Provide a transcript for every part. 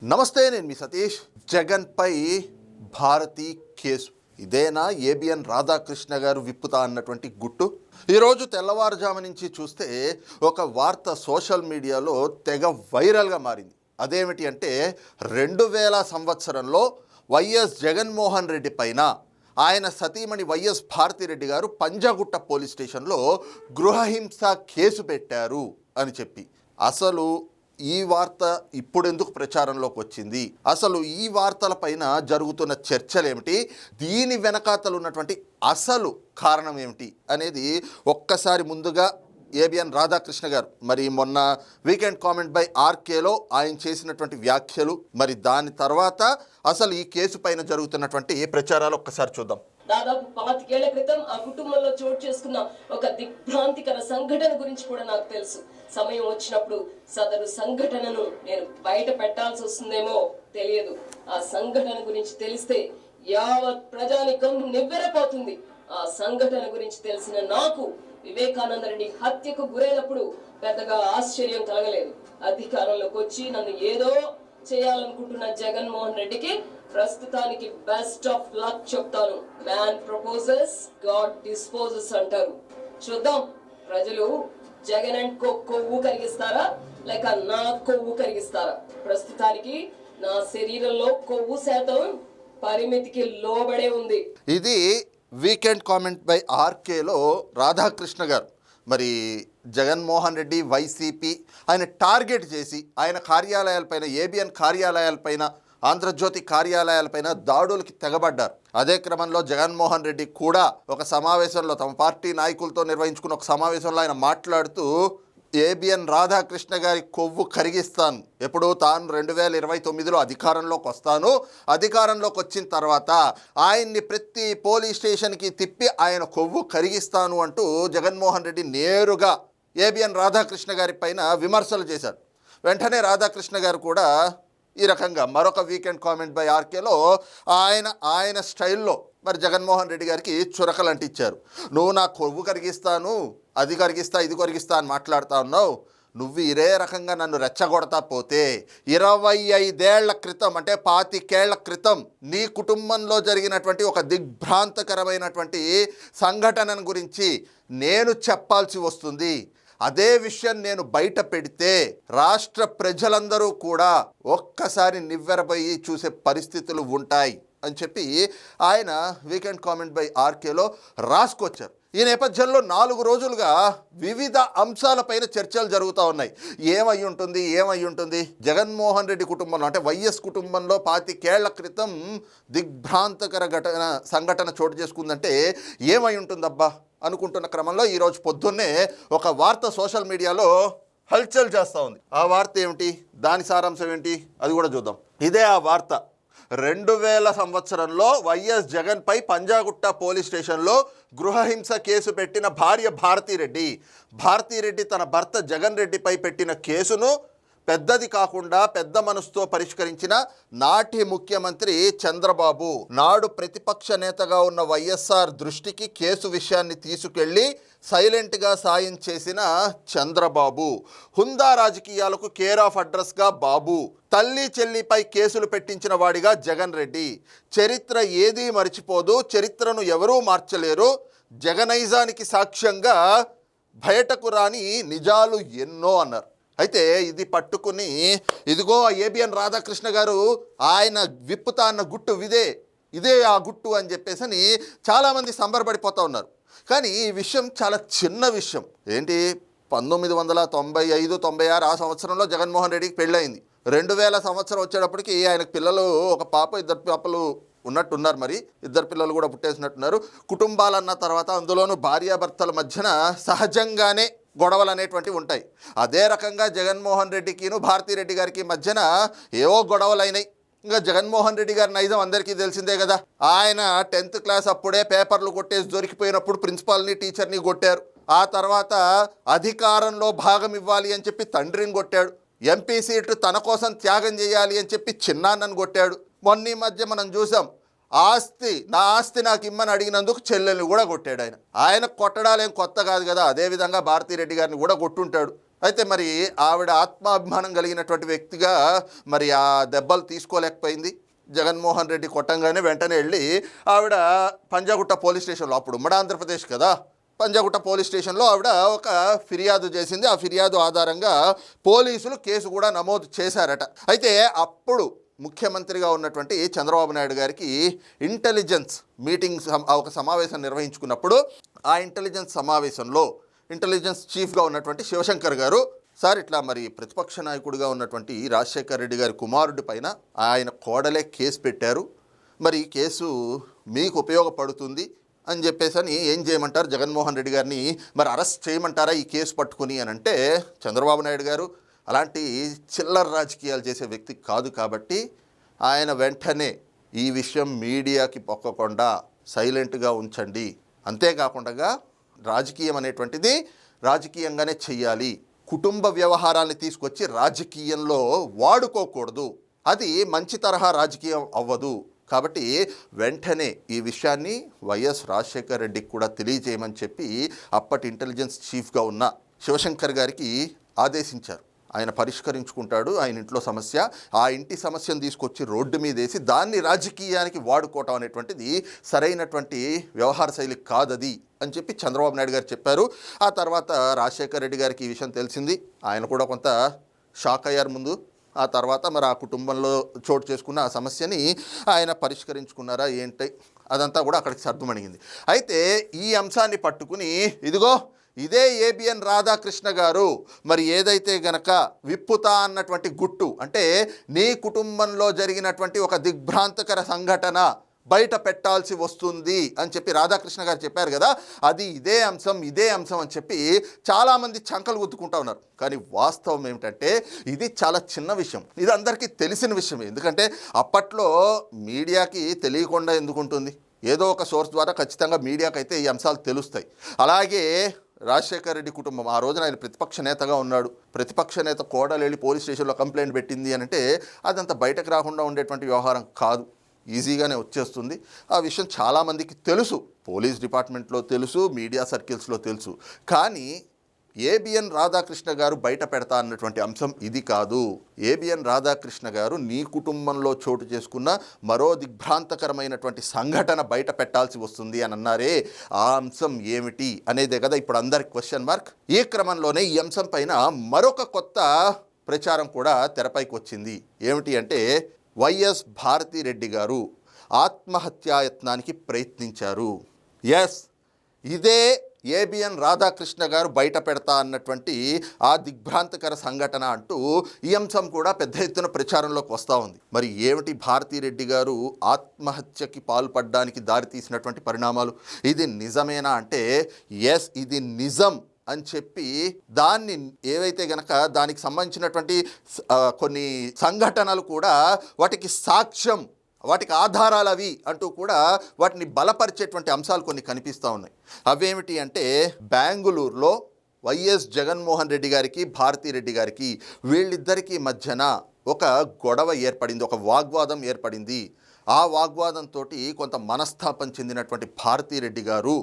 నమస్తే, నేను మీ సతీష్. జగన్పై భారతి కేసు ఇదేనా ఏబిఎన్ రాధాకృష్ణ గారు విప్పుతా అన్నటువంటి గుట్టు? ఈరోజు తెల్లవారుజాము నుంచి చూస్తే ఒక వార్త సోషల్ మీడియాలో తెగ వైరల్గా మారింది. అదేమిటి అంటే 2000 సంవత్సరంలో వైఎస్ జగన్మోహన్ రెడ్డి పైన ఆయన సతీమణి వైఎస్ భారతిరెడ్డి గారు పంజాగుట్ట పోలీస్ స్టేషన్లో గృహహింస కేసు పెట్టారు అని చెప్పి, అసలు ఈ వార్త ఇప్పుడెందుకు ప్రచారంలోకి వచ్చింది, అసలు ఈ వార్తల పైన జరుగుతున్న చర్చలేమిటి, దీని వెనకాతలు ఉన్నటువంటి అసలు కారణం ఏమిటి అనేది ఒక్కసారి ముందుగా ఏబిఎన్ రాధాకృష్ణ గారు మరి మొన్న వీకెండ్ కామెంట్ బై ఆర్కేలో ఆయన చేసినటువంటి వ్యాఖ్యలు, మరి దాని తర్వాత అసలు ఈ కేసు పైన జరుగుతున్నటువంటి ప్రచారాలు ఒక్కసారి చూద్దాం. దాదాపు 25 ఏళ్ల క్రితం ఆ కుటుంబంలో చోటు చేసుకున్న ఒక దిగ్భ్రాంతికర సంఘటన గురించి కూడా నాకు తెలుసు. సమయం వచ్చినప్పుడు సదరు సంఘటనను నేను బయట పెట్టాల్సి వస్తుందేమో తెలియదు. ఆ సంఘటన గురించి తెలిస్తే యావత్ ప్రజానికం నివ్వెరపోతుంది. ఆ సంఘటన గురించి తెలిసిన నాకు వివేకానంద రెడ్డి హత్యకు గురైనప్పుడు పెద్దగా ఆశ్చర్యం కలగలేదు. అధికారంలోకి వచ్చి నన్ను ఏదో చేయాలనుకుంటున్న జగన్మోహన్ రెడ్డికి ప్రస్తుతానికి బెస్ట్ ఆఫ్ లక్ చెప్తాను. మ్యాన్ ప్రపోజెస్, గాడ్ డిస్పోజెస్ అంటారు. చూద్దాం, ప్రజలు జగన్ అండ్ కొవ్వు కరిగిస్తారా లేక నా కొవ్వు కరిగిస్తారా? ప్రస్తుతానికి నా శరీరంలో కొవ్వు శాతం పరిమితికి లోబడే ఉంది. ఇది వీకెండ్ కామెంట్ బై ఆర్కేలో రాధాకృష్ణ గారు మరి జగన్మోహన్ రెడ్డి వైసీపీ ఆయన టార్గెట్ చేసి ఆయన కార్యాలయాలపైన, ఏబిఎన్ కార్యాలయాలపైన, ఆంధ్రజ్యోతి కార్యాలయాలపైన దాడులకి తెగబడ్డారు. అదే క్రమంలో జగన్మోహన్ రెడ్డి కూడా ఒక సమావేశంలో తమ పార్టీ నాయకులతో నిర్వహించుకున్న ఒక సమావేశంలో ఆయన మాట్లాడుతూ ఏబిఎన్ రాధాకృష్ణ గారి కొవ్వు కరిగిస్తాను, ఎప్పుడు తాను 2029లో అధికారంలోకి వస్తాను, అధికారంలోకి వచ్చిన తర్వాత ఆయన్ని ప్రతి పోలీస్ స్టేషన్కి తిప్పి ఆయన కొవ్వు కరిగిస్తాను అంటూ జగన్మోహన్ రెడ్డి నేరుగా ఏబిఎన్ రాధాకృష్ణ గారి పైన విమర్శలు చేశారు. వెంటనే రాధాకృష్ణ గారు కూడా ఈ రకంగా మరొక వీకెండ్ కామెంట్ బై ఆర్కేలో ఆయన స్టైల్లో మరి జగన్మోహన్ రెడ్డి గారికి చురకలు అంటించారు. నువ్వు నా కొవ్వు కరిగిస్తాను, అది కరిగిస్తా, ఇది కరిగిస్తా అని మాట్లాడుతూ ఉన్నావు. నువ్వు ఇదే రకంగా నన్ను రెచ్చగొడతా పోతే 25 ఏళ్ల క్రితం అంటే 25 ఏళ్ల క్రితం నీ కుటుంబంలో జరిగినటువంటి ఒక దిగ్భ్రాంతకరమైనటువంటి సంఘటన గురించి నేను చెప్పాల్సి వస్తుంది. అదే విషయం నేను బయట పెడితే రాష్ట్ర ప్రజలందరూ కూడా ఒక్కసారి నివ్వెరపోయి చూసే పరిస్థితులు ఉంటాయి అని చెప్పి ఆయన వీకెండ్ కామెంట్ బై ఆర్కేలో రాసుకొచ్చారు. ఈ నేపథ్యంలో 4 రోజులుగా వివిధ అంశాలపైన చర్చలు జరుగుతూ ఉన్నాయి. ఏమై ఉంటుంది జగన్మోహన్ రెడ్డి కుటుంబంలో అంటే వైఎస్ కుటుంబంలో 25 ఏళ్ల క్రితం దిగ్భ్రాంతకర సంఘటన చోటు చేసుకుందంటే ఏమై ఉంటుందబ్బా అనుకుంటున్న క్రమంలో ఈరోజు పొద్దున్నే ఒక వార్త సోషల్ మీడియాలో హల్చల్ చేస్తూ ఉంది. ఆ వార్త ఏమిటి, దాని సారాంశం ఏంటి, అది కూడా చూద్దాం. ఇదే ఆ వార్త. 2000 సంవత్సరంలో వైఎస్ జగన్పై పంజాగుట్ట పోలీస్ స్టేషన్లో గృహహింస కేసు పెట్టిన భార్య భారతిరెడ్డి తన భర్త జగన్ రెడ్డిపై పెట్టిన కేసును పెద్దది కాకుండా పెద్ద మనసుతో పరిష్కరించిన నాటి ముఖ్యమంత్రి చంద్రబాబు, నాడు ప్రతిపక్ష నేతగా ఉన్న వైఎస్ఆర్ దృష్టికి కేసు విషయాన్ని తీసుకెళ్లి సైలెంట్గా సాయం చేసిన చంద్రబాబు, హుందా రాజకీయాలకు కేర్ ఆఫ్ అడ్రస్గా బాబు, తల్లి చెల్లిపై కేసులు పెట్టించిన వాడిగా జగన్ రెడ్డి, చరిత్ర ఏదీ మరిచిపోదు, చరిత్రను ఎవరూ మార్చలేరు, జగనైజానికి సాక్ష్యంగా బయటకు రాని నిజాలు ఎన్నో అన్నారు. అయితే ఇది పట్టుకుని ఇదిగో ఏబిఎన్ రాధాకృష్ణ గారు ఆయన విప్పుతా అన్న గుట్టు ఇదే ఆ గుట్టు అని చెప్పేసి చాలామంది సంబరపడిపోతూ ఉన్నారు. కానీ ఈ విషయం చాలా చిన్న విషయం. ఏంటి, 1995-96 ఆ సంవత్సరంలో జగన్మోహన్ రెడ్డికి పెళ్ళయింది. 2000 సంవత్సరం వచ్చేటప్పటికి ఆయనకు పిల్లలు, ఒక పాప, 2 పాపలు ఉన్నట్టున్నారు. మరి 2 పిల్లలు కూడా పుట్టేసినట్టున్నారు. కుటుంబాలన్న తర్వాత అందులోనూ భార్యాభర్తల మధ్యన సహజంగానే గొడవలు అనేటువంటివి ఉంటాయి. అదే రకంగా జగన్మోహన్ రెడ్డికిను భారతిరెడ్డి గారికి మధ్యన ఏవో గొడవలు అయినాయి. ఇంకా జగన్మోహన్ రెడ్డి గారి నైజం అందరికీ తెలిసిందే కదా. ఆయన 10th క్లాస్ అప్పుడే పేపర్లు కొట్టేసి దొరికిపోయినప్పుడు ప్రిన్సిపాల్ని, టీచర్ని కొట్టారు. ఆ తర్వాత అధికారంలో భాగం ఇవ్వాలి అని చెప్పి తండ్రిని కొట్టాడు. ఎంపీ సీటు తన కోసం త్యాగం చేయాలి అని చెప్పి చిన్నాన్నని కొట్టాడు. మొన్న మధ్య మనం చూసాం, నా ఆస్తి నాకు ఇమ్మని అడిగినందుకు చెల్లెల్ని కూడా కొట్టాడు. ఆయన కొట్టడాలేం కొత్త కాదు కదా. అదేవిధంగా భారతిరెడ్డి గారిని కూడా కొట్టుంటాడు. అయితే మరి ఆవిడ ఆత్మాభిమానం కలిగినటువంటి వ్యక్తిగా మరి ఆ దెబ్బలు తీసుకోలేకపోయింది. జగన్మోహన్ రెడ్డి కొట్టంగానే వెంటనే వెళ్ళి ఆవిడ పంజాగుట్ట పోలీస్ స్టేషన్లో, అప్పుడు ఉమ్మడి ఆంధ్రప్రదేశ్ కదా, పంజాగుట్ట పోలీస్ స్టేషన్లో ఆవిడ ఒక ఫిర్యాదు చేసింది. ఆ ఫిర్యాదు ఆధారంగా పోలీసులు కేసు కూడా నమోదు చేశారట. అయితే అప్పుడు ముఖ్యమంత్రిగా ఉన్నటువంటి చంద్రబాబు నాయుడు గారికి ఇంటెలిజెన్స్ మీటింగ్ ఒక సమావేశం నిర్వహించుకున్నప్పుడు ఆ ఇంటెలిజెన్స్ సమావేశంలో ఇంటెలిజెన్స్ చీఫ్గా ఉన్నటువంటి శివశంకర్ గారు, సార్ ఇట్లా మరి ప్రతిపక్ష నాయకుడిగా ఉన్నటువంటి రాజశేఖర రెడ్డి గారి కుమారుడి పైన ఆయన కోడలే కేసు పెట్టారు, మరి ఈ కేసు మీకు ఉపయోగపడుతుంది అని చెప్పేసి ఏం చేయమంటారు, జగన్మోహన్ రెడ్డి గారిని మరి అరెస్ట్ చేయమంటారా ఈ కేసు పట్టుకుని అని అంటే, చంద్రబాబు నాయుడు గారు అలాంటి చిల్లర రాజకీయాలు చేసే వ్యక్తి కాదు కాబట్టి ఆయన వెంటనే ఈ విషయం మీడియాకి పొక్కకుండా సైలెంట్గా ఉంచండి, అంతేకాకుండా రాజకీయం అనేటువంటిది రాజకీయంగానే చెయ్యాలి, కుటుంబ వ్యవహారాన్ని తీసుకొచ్చి రాజకీయంలో వాడుకోకూడదు, అది మంచి తరహా రాజకీయం అవ్వదు, కాబట్టి వెంటనే ఈ విషయాన్ని వైఎస్ రాజశేఖర రెడ్డికి కూడా తెలియజేయమని చెప్పి అప్పటి ఇంటెలిజెన్స్ చీఫ్గా ఉన్న శివశంకర్ గారికి ఆదేశించారు. ఆయన పరిష్కరించుకుంటాడు ఆయన ఇంట్లో సమస్య, ఆ ఇంటి సమస్యను తీసుకొచ్చి రోడ్డు మీద వేసి దాన్ని రాజకీయానికి వాడుకోవటం అనేటువంటిది సరైనటువంటి వ్యవహార శైలి కాదది అని చెప్పి చంద్రబాబు నాయుడు గారు చెప్పారు. ఆ తర్వాత రాజశేఖర రెడ్డి గారికి ఈ విషయం తెలిసింది, ఆయన కూడా కొంత షాక్ అయ్యారు ముందు. ఆ తర్వాత మరి ఆ కుటుంబంలో చోటు చేసుకున్న ఆ సమస్యని ఆయన పరిష్కరించుకున్నారా ఏంటి అదంతా కూడా అక్కడికి సర్దుమణిగింది. అయితే ఈ అంశాన్ని పట్టుకుని ఇదిగో ఇదే ఏబిఎన్ రాధాకృష్ణ గారు మరి ఏదైతే గనక విప్పుతా అన్నటువంటి గుట్టు, అంటే నీ కుటుంబంలో జరిగినటువంటి ఒక దిగ్భ్రాంతకర సంఘటన బయట పెట్టాల్సి వస్తుంది అని చెప్పి రాధాకృష్ణ గారు చెప్పారు కదా, అది ఇదే అంశం అని చెప్పి చాలామంది చంకలు గుద్దుకుంటా ఉన్నారు. కానీ వాస్తవం ఏమిటంటే ఇది చాలా చిన్న విషయం, ఇది అందరికీ తెలిసిన విషయమే. ఎందుకంటే అప్పట్లో మీడియాకి తెలియకుండా ఎందుకుంటుంది, ఏదో ఒక సోర్స్ ద్వారా ఖచ్చితంగా మీడియాకి అయితే ఈ అంశాలు తెలుస్తాయి. అలాగే రాజశేఖర రెడ్డి కుటుంబం ఆ రోజున ఆయన ప్రతిపక్ష నేతగా ఉన్నాడు, ప్రతిపక్ష నేత కోడలు వెళ్ళి పోలీస్ స్టేషన్లో కంప్లైంట్ పెట్టింది అని అంటే అదంతా బయటకు రాకుండా ఉండేటువంటి వ్యవహారం కాదు, ఈజీగానే వచ్చేస్తుంది. ఆ విషయం చాలామందికి తెలుసు, పోలీస్ డిపార్ట్మెంట్లో తెలుసు, మీడియా సర్కిల్స్లో తెలుసు. కానీ ఏబిఎన్ రాధాకృష్ణ గారు బయట పెడతా అన్నటువంటి అంశం ఇది కాదు. ఏబిఎన్ రాధాకృష్ణ గారు నీ కుటుంబంలో చోటు చేసుకున్న మరో దిగ్భ్రాంతకరమైనటువంటి సంఘటన బయట పెట్టాల్సి వస్తుంది అని అన్నారే, ఆ అంశం ఏమిటి అనేదే కదా ఇప్పుడు అందరికి క్వశ్చన్ మార్క్. ఈ క్రమంలోనే ఈ అంశం పైన మరొక కొత్త ప్రచారం కూడా తెరపైకి వచ్చింది. ఏమిటి అంటే వైఎస్ భారతిరెడ్డి గారు ఆత్మహత్యాయత్నానికి ప్రయత్నించారు. ఎస్, ఇదే ఏబిఎన్ రాధాకృష్ణ గారు బయట పెడతా అన్నటువంటి ఆ దిగ్భ్రాంతకర సంఘటన అంటూ ఈ అంశం కూడా పెద్ద ఎత్తున ప్రచారంలోకి వస్తూ ఉంది. మరి ఏమిటి భారతిరెడ్డి గారు ఆత్మహత్యకి పాల్పడడానికి దారితీసినటువంటి పరిణామాలు, ఇది నిజమేనా అంటే ఎస్ ఇది నిజం అని చెప్పి దాన్ని ఏవైతే గనక దానికి సంబంధించినటువంటి కొన్ని సంఘటనలు కూడా వాటికి సాక్ష్యం, వాటికి ఆధారాలు అవి అంటూ కూడా వాటిని బలపరిచేటువంటి అంశాలు కొన్ని కనిపిస్తూ ఉన్నాయి. అవేమిటి అంటే బెంగళూరులో వైఎస్ జగన్మోహన్ రెడ్డి గారికి భారతిరెడ్డి గారికి వీళ్ళిద్దరికీ మధ్యన ఒక గొడవ ఏర్పడింది, ఒక వాగ్వాదం ఏర్పడింది. ఆ వాగ్వాదంతో కొంత మనస్తాపం చెందినటువంటి భారతిరెడ్డి గారు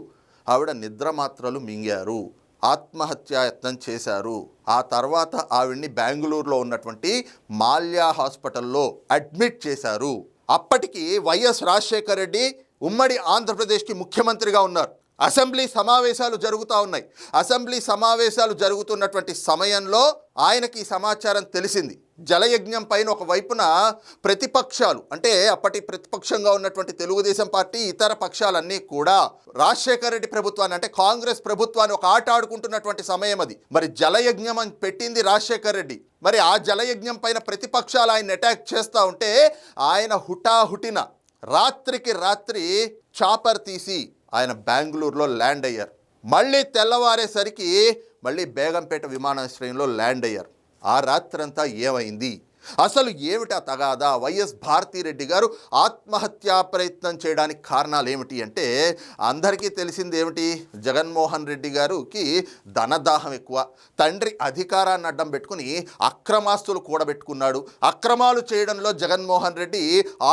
ఆవిడ నిద్రమాత్రలు మింగారు, ఆత్మహత్యాయత్నం చేశారు. ఆ తర్వాత ఆవిడ్ని బెంగళూరులో ఉన్నటువంటి మాల్యా హాస్పిటల్లో అడ్మిట్ చేశారు. అప్పటికి వైఎస్ రాజశేఖర రెడ్డి ఉమ్మడి ఆంధ్రప్రదేశ్కి ముఖ్యమంత్రిగా ఉన్నారు. అసెంబ్లీ సమావేశాలు జరుగుతూ ఉన్నాయి. అసెంబ్లీ సమావేశాలు జరుగుతున్నటువంటి సమయంలో ఆయనకి ఈ సమాచారం తెలిసింది. జలయజ్ఞం పైన ఒకవైపున ప్రతిపక్షాలు, అంటే అప్పటి ప్రతిపక్షంగా ఉన్నటువంటి తెలుగుదేశం పార్టీ ఇతర పక్షాలన్నీ కూడా రాజశేఖర రెడ్డి ప్రభుత్వాన్ని, అంటే కాంగ్రెస్ ప్రభుత్వాన్ని ఒక ఆట ఆడుకుంటున్నటువంటి సమయం అది. మరి జలయజ్ఞం అని పెట్టింది రాజశేఖర రెడ్డి. మరి ఆ జలయజ్ఞం పైన ప్రతిపక్షాలు ఆయన అటాక్ చేస్తూ ఉంటే ఆయన హుటాహుటిన రాత్రికి రాత్రి చాపర్ తీసి ఆయన బెంగళూరులో ల్యాండ్ అయ్యారు. మళ్ళీ తెల్లవారేసరికి మళ్ళీ బేగంపేట విమానాశ్రయంలో ల్యాండ్ అయ్యారు. ఆ రాత్రంతా ఏమైంది, అసలు ఏమిటా తగాదా, వైఎస్ భారతిరెడ్డి గారు ఆత్మహత్యా ప్రయత్నం చేయడానికి కారణాలు ఏమిటి అంటే అందరికీ తెలిసింది ఏమిటి, జగన్మోహన్ రెడ్డి గారికి ధనదాహం ఎక్కువ, తండ్రి అధికారాన్ని అడ్డం పెట్టుకుని అక్రమాస్తులు కూడబెట్టుకున్నాడు, అక్రమాలు చేయడంలో జగన్మోహన్ రెడ్డి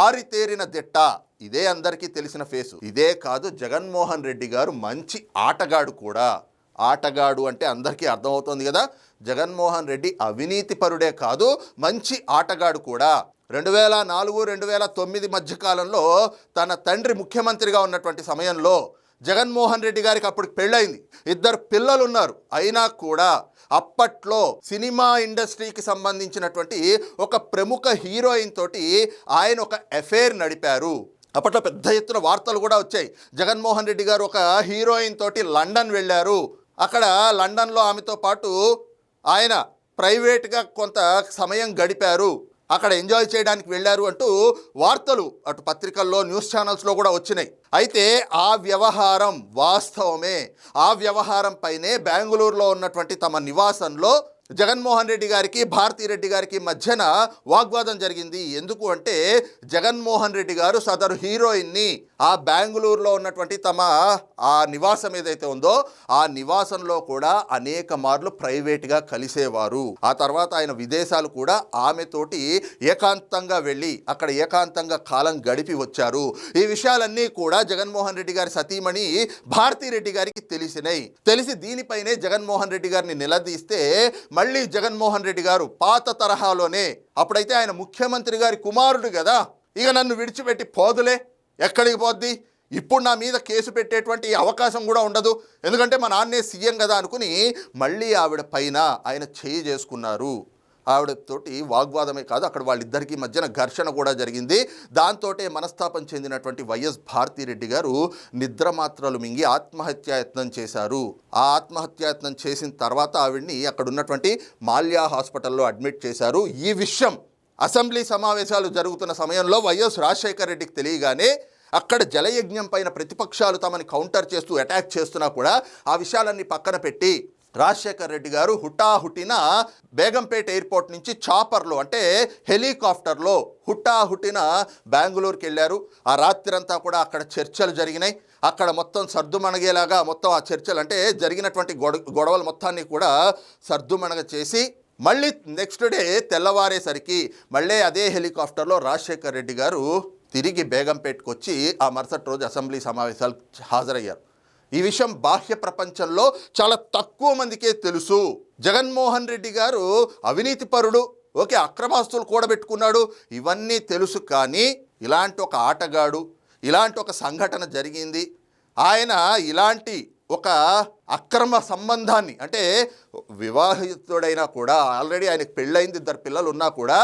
ఆరితేరిన దిట్ట, ఇదే అందరికీ తెలిసిన ఫేసు. ఇదే కాదు, జగన్మోహన్ రెడ్డి గారు మంచి ఆటగాడు కూడా. ఆటగాడు అంటే అందరికీ అర్థమవుతుంది కదా, జగన్మోహన్ రెడ్డి అవినీతిపరుడే కాదు, మంచి ఆటగాడు కూడా. 2004, 2009 మధ్యకాలంలో తన తండ్రి ముఖ్యమంత్రిగా ఉన్నటువంటి సమయంలో జగన్మోహన్ రెడ్డి గారికి అప్పుడు పెళ్ళయింది, 2 పిల్లలు ఉన్నారు. అయినా కూడా అప్పట్లో సినిమా ఇండస్ట్రీకి సంబంధించినటువంటి ఒక ప్రముఖ హీరోయిన్ తోటి ఆయన ఒక అఫేర్ నడిపారు. అప్పట్లో పెద్ద ఎత్తున వార్తలు కూడా వచ్చాయి. జగన్మోహన్ రెడ్డి గారు ఒక హీరోయిన్ తోటి లండన్ వెళ్ళారు, అక్కడ లండన్లో ఆమెతో పాటు ఆయన ప్రైవేట్గా కొంత సమయం గడిపారు, అక్కడ ఎంజాయ్ చేయడానికి వెళ్ళారు అంటూ వార్తలు అటు పత్రికల్లో, న్యూస్ ఛానల్స్లో కూడా వచ్చినాయి. అయితే ఆ వ్యవహారం వాస్తవమే. ఆ వ్యవహారం పైనే బెంగళూరులో ఉన్నటువంటి తమ నివాసంలో జగన్మోహన్ రెడ్డి గారికి, భారతిరెడ్డి గారికి మధ్యన వాగ్వాదం జరిగింది. ఎందుకు అంటే జగన్మోహన్ రెడ్డి గారు సదరు హీరోయిన్ని ఆ బెంగళూరులో ఉన్నటువంటి తమ ఆ నివాసం ఏదైతే ఉందో ఆ నివాసంలో కూడా అనేక మార్లు ప్రైవేట్గా కలిసేవారు. ఆ తర్వాత ఆయన విదేశాలు కూడా ఆమెతోటి ఏకాంతంగా వెళ్ళి అక్కడ ఏకాంతంగా కాలం గడిపి వచ్చారు. ఈ విషయాలన్నీ కూడా జగన్మోహన్ రెడ్డి గారి సతీమణి భారతిరెడ్డి గారికి తెలిసి దీనిపైనే జగన్మోహన్ రెడ్డి గారిని నిలదీస్తే మళ్ళీ జగన్మోహన్ రెడ్డి గారు పాత తరహాలోనే, అప్పుడైతే ఆయన ముఖ్యమంత్రి గారి కుమారుడు కదా, ఇక నన్ను విడిచిపెట్టి పోదులే, ఎక్కడికి పోద్ది, ఇప్పుడు నా మీద కేసు పెట్టేటువంటి అవకాశం కూడా ఉండదు, ఎందుకంటే మా నాన్నే సీఎం కదా అనుకుని మళ్ళీ ఆవిడ పైన ఆయన చేయి చేసుకున్నారు. ఆవిడతోటి వాగ్వాదమే కాదు, అక్కడ వాళ్ళిద్దరికీ మధ్యన ఘర్షణ కూడా జరిగింది. దాంతోటే మనస్తాపం చెందినటువంటి వైఎస్ భారతిరెడ్డి గారు నిద్రమాత్రలు మింగి ఆత్మహత్యాయత్నం చేశారు. ఆ ఆత్మహత్యాయత్నం చేసిన తర్వాత ఆవిడ్ని అక్కడ ఉన్నటువంటి మాల్యా హాస్పిటల్లో అడ్మిట్ చేశారు. ఈ విషయం అసెంబ్లీ సమావేశాలు జరుగుతున్న సమయంలో వైఎస్ రాజశేఖర రెడ్డికి తెలియగానే అక్కడ జలయజ్ఞం పైన ప్రతిపక్షాలు తమని కౌంటర్ చేస్తూ అటాక్ చేస్తున్నా కూడా ఆ విషయాలన్నీ పక్కన పెట్టి రాజశేఖర్ రెడ్డి గారు హుటాహుటిన బేగంపేట ఎయిర్పోర్ట్ నుంచి చాపర్లో అంటే హెలికాప్టర్లో హుటాహుటిన బెంగళూరుకి వెళ్ళారు. ఆ రాత్రంతా కూడా అక్కడ చర్చలు జరిగినాయి. అక్కడ మొత్తం సర్దుమణగేలాగా మొత్తం ఆ చర్చలు అంటే జరిగినటువంటి గొడవలు మొత్తాన్ని కూడా సర్దుమణగ చేసి మళ్ళీ నెక్స్ట్ డే తెల్లవారేసరికి మళ్ళీ అదే హెలికాప్టర్లో రాజశేఖర్ రెడ్డి గారు తిరిగి బేగంపేటకు వచ్చి ఆ మరుసటి రోజు అసెంబ్లీ సమావేశాలు హాజరయ్యారు. ఈ విషయం బాహ్య ప్రపంచంలో చాలా తక్కువ మందికే తెలుసు. జగన్మోహన్ రెడ్డి గారు అవినీతిపరుడు, ఓకే, అక్రమాస్తులు కూడబెట్టుకున్నాడు, ఇవన్నీ తెలుసు. కానీ ఇలాంటి ఒక ఆటగాడు, ఇలాంటి ఒక సంఘటన జరిగింది, ఆయన ఇలాంటి ఒక అక్రమ సంబంధాన్ని అంటే వివాహితుడైనా కూడా ఆల్రెడీ ఆయనకు పెళ్ళయింది, 2 పిల్లలు ఉన్నా కూడా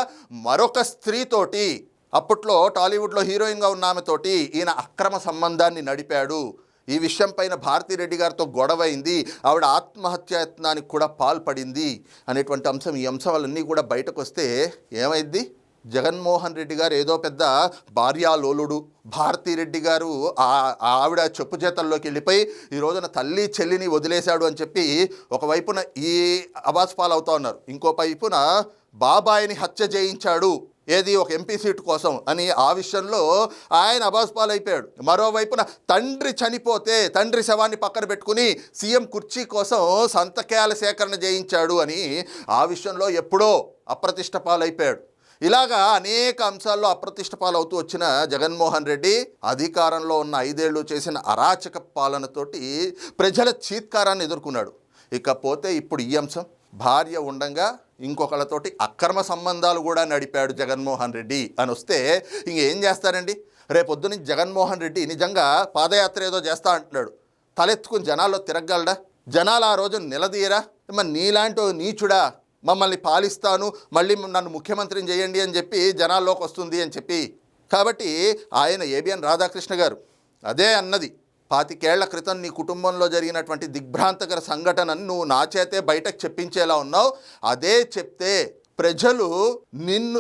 మరొక స్త్రీతోటి అప్పట్లో టాలీవుడ్లో హీరోయిన్గా ఉన్న ఆమెతోటి ఈయన అక్రమ సంబంధాన్ని నడిపాడు. ఈ విషయం పైన భారతిరెడ్డి గారితో గొడవైంది, ఆవిడ ఆత్మహత్యాయత్నానికి కూడా పాల్పడింది అనేటువంటి అంశం, ఈ అంశాలన్నీ కూడా బయటకు వస్తే ఏమైంది? జగన్మోహన్ రెడ్డి గారు ఏదో పెద్ద భార్యాలోలుడు, భారతిరెడ్డి గారు ఆవిడ చెప్పు చేతల్లోకి వెళ్ళిపోయి ఈ రోజున తల్లి చెల్లిని వదిలేశాడు అని చెప్పి ఒకవైపున ఈ అబాస్పాలు అవుతా ఉన్నారు, ఇంకో వైపున బాబాయిని హత్య చేయించాడు ఏది ఒక ఎంపీ సీటు కోసం అని ఆ విషయంలో ఆయన అబాస్పాలైపోయాడు. మరోవైపున తండ్రి చనిపోతే తండ్రి శవాన్ని పక్కన పెట్టుకుని సీఎం కుర్చీ కోసం సంతకాల సేకరణ చేయించాడు అని ఆ విషయంలో ఎప్పుడో అప్రతిష్ట పాలైపోయాడు. ఇలాగా అనేక అంశాల్లో అప్రతిష్ట పాలవుతూ వచ్చిన జగన్మోహన్ రెడ్డి అధికారంలో ఉన్న 5 ఏళ్ళు చేసిన అరాచక పాలనతోటి ప్రజల చీత్కారాన్ని ఎదుర్కొన్నాడు. ఇకపోతే ఇప్పుడు ఈ అంశం, భార్య ఉండంగా ఇంకొకళ్ళతోటి అక్రమ సంబంధాలు కూడా నడిపాడు జగన్మోహన్ రెడ్డి అని వస్తే ఇంకేం చేస్తారండి? రేపొద్దున జగన్మోహన్ రెడ్డి నిజంగా పాదయాత్ర ఏదో చేస్తా అంటున్నాడు, తలెత్తుకుని జనాల్లో తిరగలడా? జనాలు ఆ రోజు నిలదీయరా? మరి నీలాంటి నీచుడా, మమ్మల్ని పాలిస్తాను, మళ్ళీ నన్ను ముఖ్యమంత్రిని చేయండి అని చెప్పి జనాల్లోకి వస్తుంది అని చెప్పి. కాబట్టి ఆయన ఏబిఎన్ రాధాకృష్ణ గారు అదే అన్నది, 25 ఏళ్ల క్రితం నీ కుటుంబంలో జరిగినటువంటి దిగ్భ్రాంతకర సంఘటనను నువ్వు నా చేతే బయటకు చెప్పించేలా ఉన్నావు, అదే చెప్తే ప్రజలు నిన్ను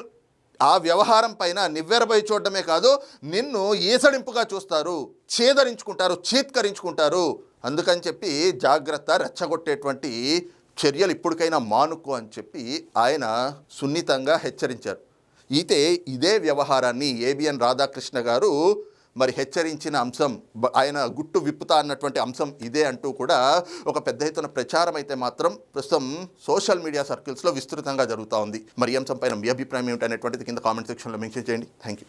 ఆ వ్యవహారం పైన నివ్వెరబోయి చూడడమే కాదు, నిన్ను ఈసడింపుగా చూస్తారు, చేదరించుకుంటారు, చీత్కరించుకుంటారు. అందుకని చెప్పి జాగ్రత్త, రెచ్చగొట్టేటువంటి చర్యలు ఇప్పటికైనా మానుకో అని చెప్పి ఆయన సున్నితంగా హెచ్చరించారు. ఇదే వ్యవహారాన్ని ఏబిఎన్ రాధాకృష్ణ గారు మరి హెచ్చరించిన అంశం, ఆయన గుట్టు విప్పుతా అన్నటువంటి అంశం ఇదే అంటూ కూడా ఒక పెద్ద ఎత్తున ప్రచారం అయితే మాత్రం ప్రస్తుతం సోషల్ మీడియా సర్కిల్స్లో విస్తృతంగా జరుగుతూ ఉంది. మరి ఈ అంశం పైన మీ అభిప్రాయం ఏమిటనేటువంటిది కింద కామెంట్ సెక్షన్లో మెన్షన్ చేయండి. Thank you.